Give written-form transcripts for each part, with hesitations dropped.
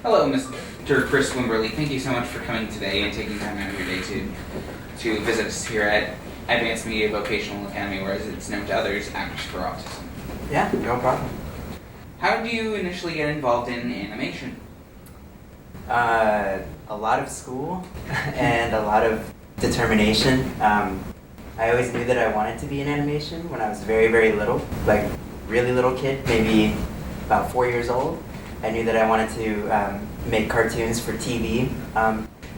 Hello, Mr. Kris Wimberly. Thank you so much for coming today and taking time out of your day to visit us here at Advanced Media Vocational Academy, or as it's known to others, Actors for Autism. Yeah, no problem. How did you initially get involved in animation? A lot of school and a lot of determination. I always knew that I wanted to be in animation when I was very, very little, like really little kid, maybe about 4 years old. I knew that I wanted to make cartoons for TV.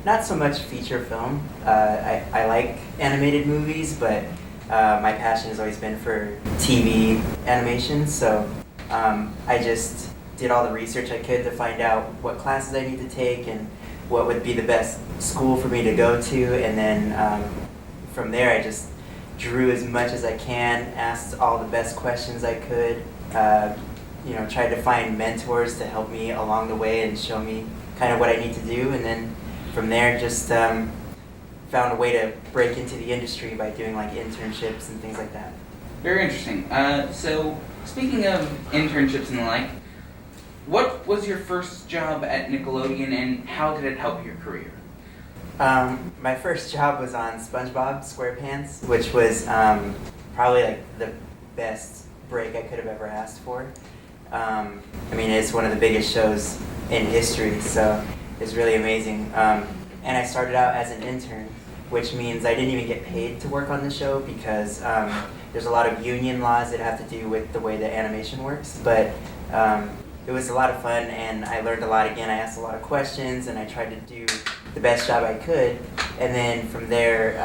Not so much feature film. I like animated movies, but my passion has always been for TV animation. So I just did all the research I could to find out what classes I need to take and what would be the best school for me to go to. And then from there, I just drew as much as I can, asked all the best questions I could, tried to find mentors to help me along the way and show me kind of what I need to do. And then from there, just found a way to break into the industry by doing like internships and things like that. Very interesting. So speaking of internships and the like, what was your first job at Nickelodeon and how did it help your career? My first job was on Spongebob Squarepants, which was probably like the best break I could have ever asked for. It's one of the biggest shows in history, so it's really amazing. And I started out as an intern, which means I didn't even get paid to work on the show because there's a lot of union laws that have to do with the way the animation works. But it was a lot of fun, and I learned a lot again. I asked a lot of questions, and I tried to do the best job I could. And then from there,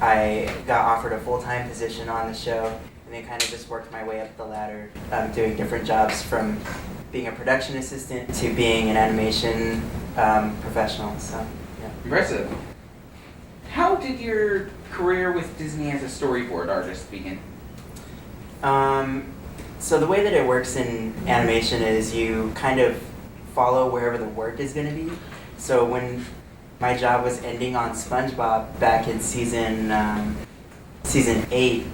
I got offered a full-time position on the show, and then kind of just worked my way up the ladder, doing different jobs from being a production assistant to being an animation professional. So, yeah. Impressive. How did your career with Disney as a storyboard artist begin? So the way that it works in animation is you kind of follow wherever the work is going to be. So when my job was ending on SpongeBob back in season 8,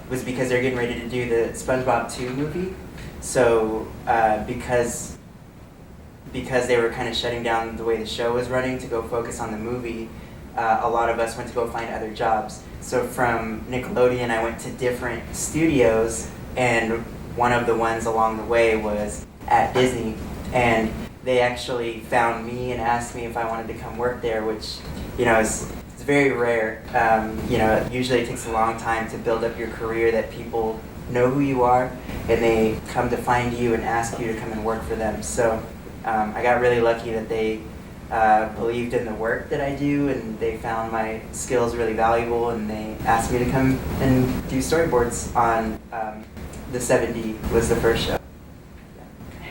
was because they're getting ready to do the SpongeBob 2 movie. So because they were kind of shutting down the way the show was running to go focus on the movie, a lot of us went to go find other jobs. So from Nickelodeon, I went to different studios, and one of the ones along the way was at Disney. And they actually found me and asked me if I wanted to come work there, which, it's very rare. Usually it takes a long time to build up your career that people know who you are, and they come to find you and ask you to come and work for them. So I got really lucky that they believed in the work that I do, and they found my skills really valuable, and they asked me to come and do storyboards on The 70 was the first show.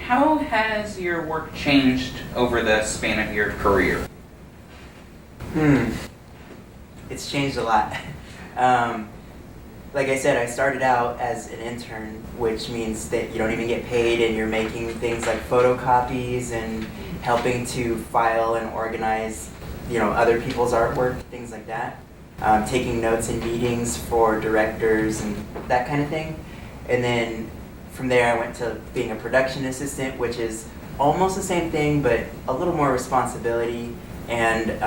How has your work changed over the span of your career? It's changed a lot. Like I said, I started out as an intern, which means that you don't even get paid, and you're making things like photocopies and helping to file and organize, other people's artwork, things like that. Taking notes in meetings for directors and that kind of thing. And then from there, I went to being a production assistant, which is almost the same thing, but a little more responsibility, and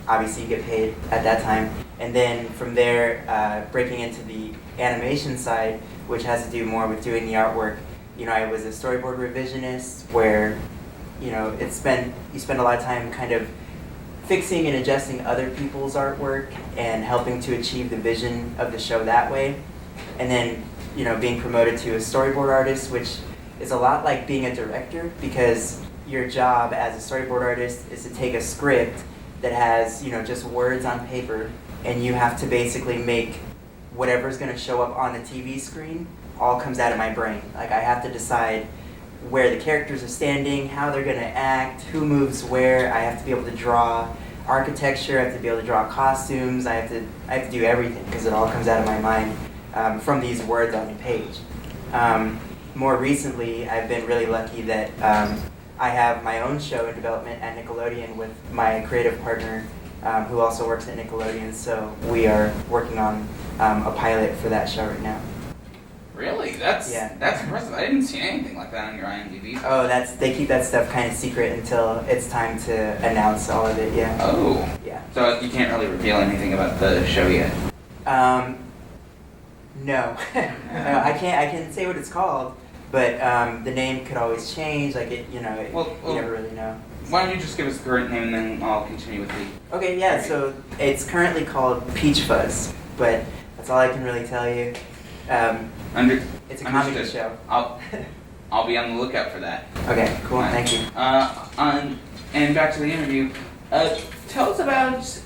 obviously you get paid at that time. And then from there, breaking into the animation side, which has to do more with doing the artwork. I was a storyboard revisionist, where you spend a lot of time kind of fixing and adjusting other people's artwork and helping to achieve the vision of the show that way. And then being promoted to a storyboard artist, which is a lot like being a director, because your job as a storyboard artist is to take a script that has, just words on paper, and you have to basically make whatever's going to show up on the TV screen all comes out of my brain. Like, I have to decide where the characters are standing, how they're going to act, who moves where. I have to be able to draw architecture, I have to be able to draw costumes, I have to do everything, because it all comes out of my mind. From these words on the page. More recently, I've been really lucky that I have my own show in development at Nickelodeon with my creative partner, who also works at Nickelodeon. So we are working on a pilot for that show right now. Really? That's Yeah. that's impressive. I didn't see anything like that on your IMDb. Oh, they keep that stuff kind of secret until it's time to announce all of it. Yeah. Oh. Yeah. So you can't really reveal anything about the show yet. No. No, I can't. I can say what it's called, but the name could always change. Like it, you never really know. Why don't you just give us the current name and then I'll continue with the... Okay, yeah, so it's currently called Peach Fuzz, but that's all I can really tell you. It's a comedy Understood. show. I'll be on the lookout for that. Okay, cool, thank you. And back to the interview. Tell us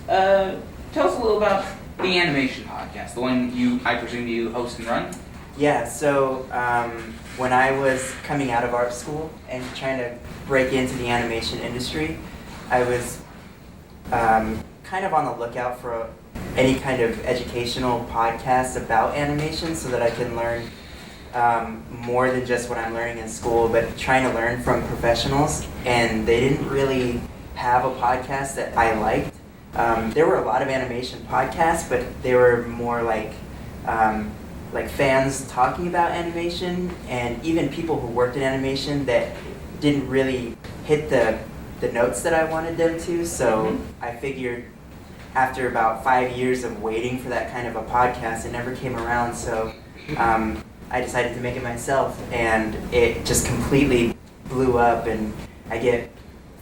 a little about the animation podcast, the one I presume you host and run? Yeah, so when I was coming out of art school and trying to break into the animation industry, I was kind of on the lookout for any kind of educational podcast about animation so that I can learn more than just what I'm learning in school, but trying to learn from professionals. And they didn't really have a podcast that I liked. There were a lot of animation podcasts, but they were more like fans talking about animation, and even people who worked in animation that didn't really hit the notes that I wanted them to. So I figured after about 5 years of waiting for that kind of a podcast, it never came around. So I decided to make it myself, and it just completely blew up, and I get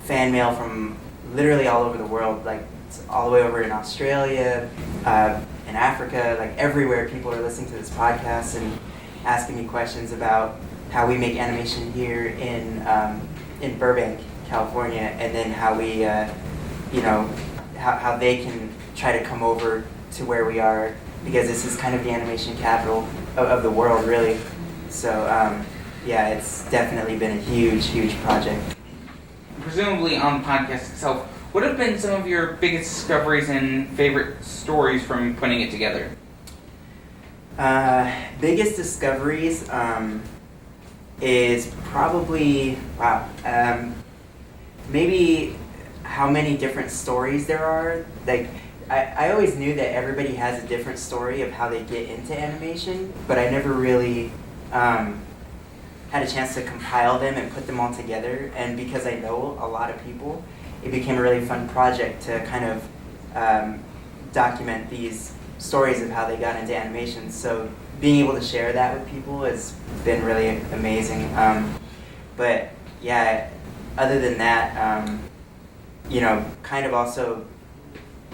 fan mail from literally all over the world, like all the way over in Australia, in Africa, like everywhere. People are listening to this podcast and asking me questions about how we make animation here in Burbank, California, and then how we, how they can try to come over to where we are, because this is kind of the animation capital of the world, really. So yeah, it's definitely been a huge, huge project. Presumably on the podcast itself, what have been some of your biggest discoveries and favorite stories from putting it together? Biggest discoveries is probably, maybe how many different stories there are. Like, I always knew that everybody has a different story of how they get into animation, but I never really had a chance to compile them and put them all together. And because I know a lot of people, it became a really fun project to kind of document these stories of how they got into animation. So being able to share that with people has been really amazing. But yeah, other than that, kind of also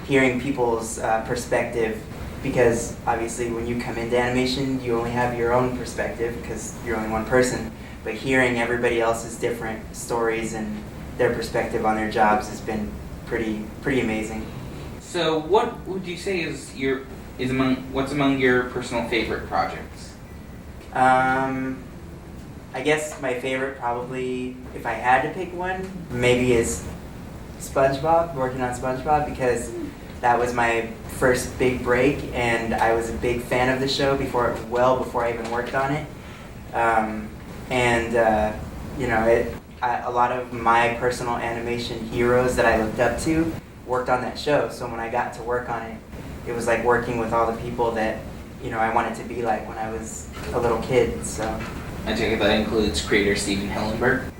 hearing people's perspective, because obviously when you come into animation, you only have your own perspective because you're only one person. But hearing everybody else's different stories and their perspective on their jobs has been pretty amazing. So what would you say is what's among your personal favorite projects? I guess my favorite, probably, if I had to pick one, maybe is SpongeBob, working on SpongeBob, because that was my first big break, and I was a big fan of the show before I even worked on it. A lot of my personal animation heroes that I looked up to worked on that show. So when I got to work on it, it was like working with all the people that I wanted to be like when I was a little kid. So I take it that includes creator Steven Hillenburg.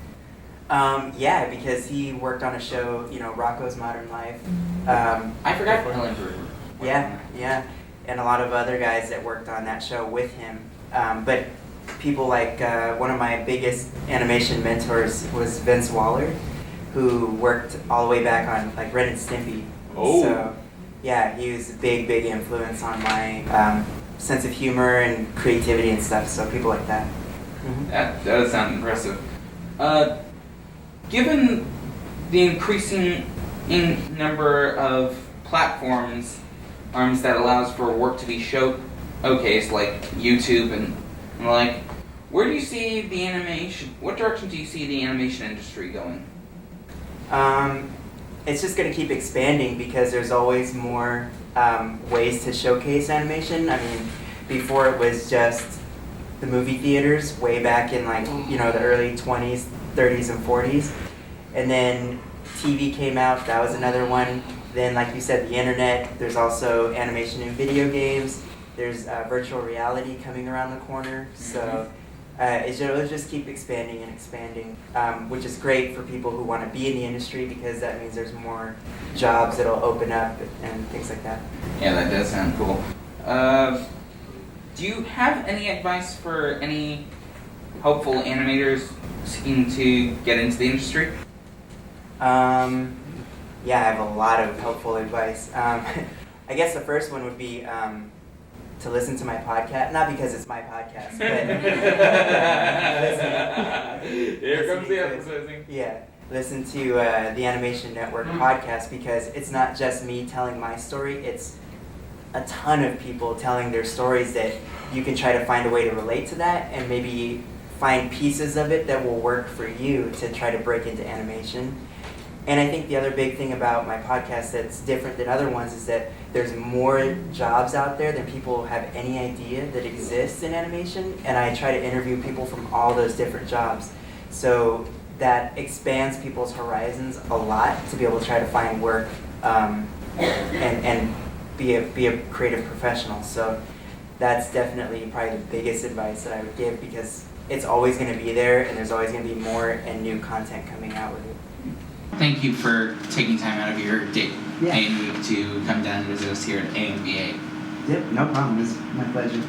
Yeah, because he worked on a show, Rocko's Modern Life. I forgot Hillenburg. Yeah, and a lot of other guys that worked on that show with him. But people like one of my biggest animation mentors was Vince Waller, who worked all the way back on like Ren and Stimpy. Oh. So yeah, he was a big influence on my sense of humor and creativity and stuff. So people like that. Mm-hmm. That does sound impressive. Given the increasing number of platforms that allows for work to be showcased, like YouTube and like, where do you see the animation? What direction do you see the animation industry going? It's just going to keep expanding because there's always more ways to showcase animation. I mean, before it was just the movie theaters way back in the early 20s, 30s, and 40s. And then TV came out, that was another one. Then, like you said, the internet, there's also animation in video games. There's virtual reality coming around the corner, so it'll just keep expanding and expanding, which is great for people who want to be in the industry because that means there's more jobs that'll open up and things like that. Yeah, that does sound cool. Do you have any advice for any hopeful animators seeking to get into the industry? Yeah, I have a lot of helpful advice. I guess the first one would be to listen to my podcast, not because it's my podcast, but Here comes the advertising. Yeah, listen to the Animation Network podcast because it's not just me telling my story, it's a ton of people telling their stories that you can try to find a way to relate to that and maybe find pieces of it that will work for you to try to break into animation. And I think the other big thing about my podcast that's different than other ones is that there's more jobs out there than people have any idea that exists in animation, and I try to interview people from all those different jobs. So that expands people's horizons a lot to be able to try to find work and be a creative professional. So that's definitely probably the biggest advice that I would give because it's always going to be there and there's always going to be more and new content coming out with it. Thank you for taking time out of your day and week to come down and visit us here at AMBA. Yep, no problem. It's my pleasure.